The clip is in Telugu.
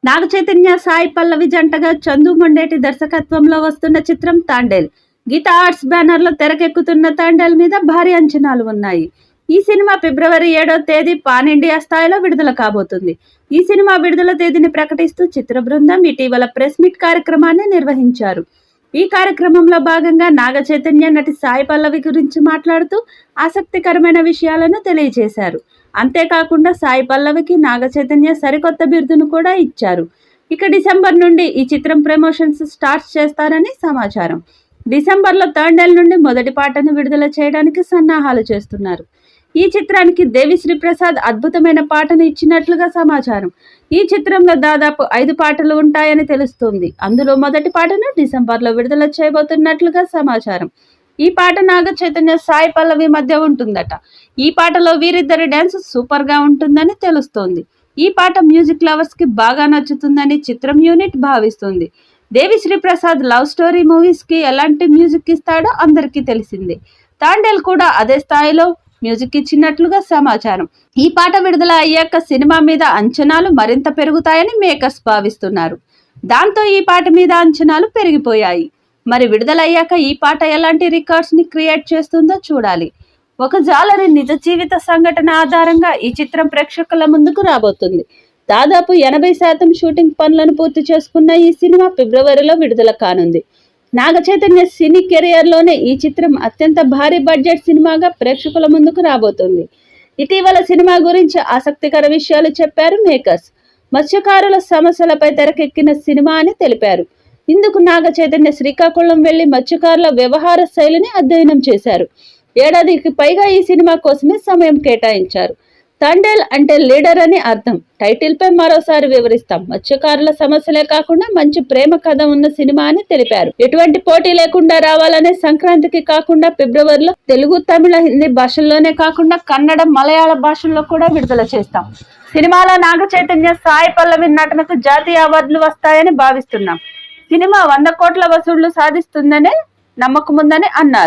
నాగ చైతన్య, సాయి పల్లవి జంటగా చందు మొండేటి దర్శకత్వంలో వస్తున్న చిత్రం తాండేల్. గీతా ఆర్ట్స్ బ్యానర్ లో తెరకెక్కుతున్న తాండేల్ మీద భారీ అంచనాలు ఉన్నాయి. ఈ సినిమా ఫిబ్రవరి 7వ తేదీ పాన్ ఇండియా స్థాయిలో విడుదల కాబోతుంది. ఈ సినిమా విడుదల తేదీని ప్రకటిస్తూ చిత్ర బృందం ఇటీవల ప్రెస్ మీట్ కార్యక్రమాన్ని నిర్వహించారు. ఈ కార్యక్రమంలో భాగంగా నాగ చైతన్య, నటి సాయి పల్లవి గురించి మాట్లాడుతూ ఆసక్తికరమైన విషయాలను తెలియజేశారు. అంతేకాకుండా సాయి పల్లవికి నాగ చైతన్య సరికొత్త బిరుదును కూడా ఇచ్చారు. ఇక డిసెంబర్ నుండి ఈ చిత్రం ప్రమోషన్స్ స్టార్ట్ చేస్తారని సమాచారం. డిసెంబర్లో తాండేల్ నుండి మొదటి పాటను విడుదల చేయడానికి సన్నాహాలు చేస్తున్నారు. ఈ చిత్రానికి దేవిశ్రీ ప్రసాద్ అద్భుతమైన పాటను ఇచ్చినట్లుగా సమాచారం. ఈ చిత్రంలో దాదాపు 5 పాటలు ఉంటాయని తెలుస్తుంది. అందులో మొదటి పాటను డిసెంబర్లో విడుదల చేయబోతున్నట్లుగా సమాచారం. ఈ పాట నాగ చైతన్య, సాయి పల్లవి మధ్య ఉంటుందట. ఈ పాటలో వీరిద్దరి డ్యాన్స్ సూపర్ గా ఉంటుందని తెలుస్తోంది. ఈ పాట మ్యూజిక్ లవర్స్ కి బాగా నచ్చుతుందని చిత్రం యూనిట్ భావిస్తుంది. Devi Sri Prasad love story movies కి ఎలాంటి మ్యూజిక్ ఇస్తాడో అందరికీ తెలిసిందే. తాండేల్ కూడా అదే స్థాయిలో మ్యూజిక్ ఇచ్చినట్లుగా సమాచారం. ఈ పాట విడుదల అయ్యాక సినిమా మీద అంచనాలు మరింత పెరుగుతాయని మేకర్స్ భావిస్తున్నారు. దాంతో ఈ పాట మీద అంచనాలు పెరిగిపోయాయి. మరి విడుదలయ్యాక ఈ పాట ఎలాంటి రికార్డ్స్ ని క్రియేట్ చేస్తుందో చూడాలి. ఒక జాలరి నిజ జీవిత సంఘటన ఆధారంగా ఈ చిత్రం ప్రేక్షకుల ముందుకు రాబోతుంది. దాదాపు 80% షూటింగ్ పనులను పూర్తి చేసుకున్న ఈ సినిమా ఫిబ్రవరిలో విడుదల కానుంది. నాగ చైతన్య సినీ కెరియర్ లోనే ఈ చిత్రం అత్యంత భారీ బడ్జెట్ సినిమాగా ప్రేక్షకుల ముందుకు రాబోతుంది. ఇటీవల సినిమా గురించి ఆసక్తికర విషయాలు చెప్పారు మేకర్స్. మత్స్యకారుల సమస్యలపై తెరకెక్కిన సినిమా అని తెలిపారు. ఇందుకు నాగ చైతన్య శ్రీకాకుళం వెళ్లి మత్స్యకారుల వ్యవహార శైలిని అధ్యయనం చేశారు. ఏడాదికి పైగా ఈ సినిమా కోసమే సమయం కేటాయించారు. తాండేల్ అంటే లీడర్ అని అర్థం. టైటిల్ పై మరోసారి వివరిస్తాం. మత్స్యకారుల సమస్యలే కాకుండా మంచి ప్రేమ కథ ఉన్న సినిమా అని తెలిపారు. ఎటువంటి పోటీ లేకుండా రావాలనే సంక్రాంతికి కాకుండా ఫిబ్రవరిలో తెలుగు, తమిళ, హిందీ భాషల్లోనే కాకుండా కన్నడ, మలయాళ భాషల్లో కూడా విడుదల చేస్తాం. సినిమాలో నాగ చైతన్య, సాయి పల్లవి నటనకు జాతీయ అవార్డులు వస్తాయని భావిస్తున్నాం. సినిమా 100 కోట్ల వసూళ్లు సాధిస్తుందనే నమ్మకం ఉందని అన్నారు.